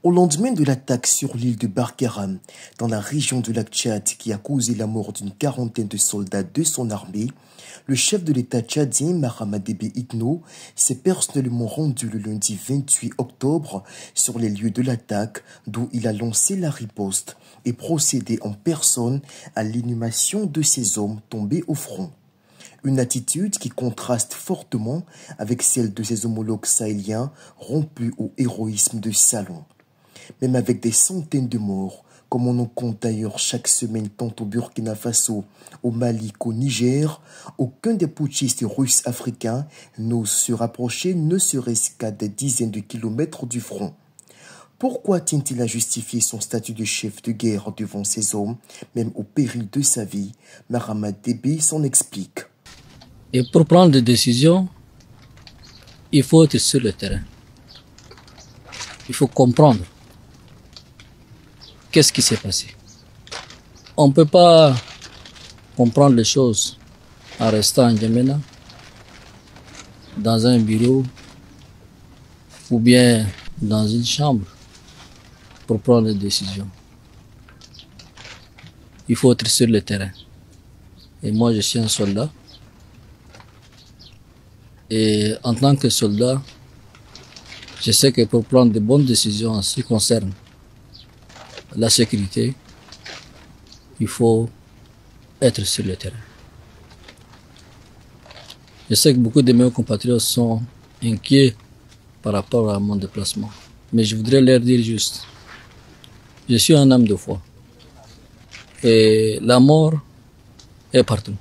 Au lendemain de l'attaque sur l'île de Barkhane, dans la région du lac Tchad qui a causé la mort d'une quarantaine de soldats de son armée, le chef de l'État tchadien, Mahamat Déby Itno, s'est personnellement rendu le lundi 28 octobre sur les lieux de l'attaque, d'où il a lancé la riposte et procédé en personne à l'inhumation de ces hommes tombés au front. Une attitude qui contraste fortement avec celle de ses homologues sahéliens rompus au héroïsme de salon. Même avec des centaines de morts, comme on en compte d'ailleurs chaque semaine tant au Burkina Faso, au Mali qu'au Niger, aucun des putschistes russes africains n'ose se rapprocher ne serait-ce qu'à des dizaines de kilomètres du front. Pourquoi tient-il à justifier son statut de chef de guerre devant ces hommes, même au péril de sa vie? Mahamat Déby s'en explique. Et pour prendre des décisions, il faut être sur le terrain. Il faut comprendre qu'est-ce qui s'est passé. On ne peut pas comprendre les choses en restant en N'Djamena, dans un bureau ou bien dans une chambre pour prendre des décisions. Il faut être sur le terrain. Et moi, je suis un soldat. Et en tant que soldat, je sais que pour prendre de bonnes décisions en ce qui concerne la sécurité, il faut être sur le terrain. Je sais que beaucoup de mes compatriotes sont inquiets par rapport à mon déplacement. Mais je voudrais leur dire juste, je suis un homme de foi. Et la mort est partout.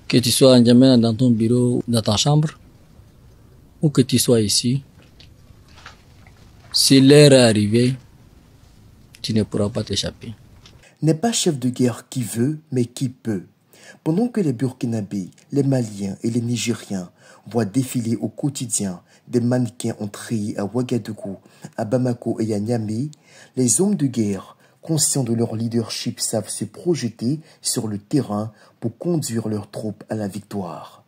Que tu sois en N'Djamena dans ton bureau, dans ta chambre, ou que tu sois ici, si l'heure est arrivée, tu ne pourras pas t'échapper. N'est pas chef de guerre qui veut, mais qui peut. Pendant que les Burkinabés, les Maliens et les Nigériens voient défiler au quotidien des mannequins en treillis à Ouagadougou, à Bamako et à Niamey, les hommes de guerre, conscients de leur leadership, savent se projeter sur le terrain pour conduire leurs troupes à la victoire.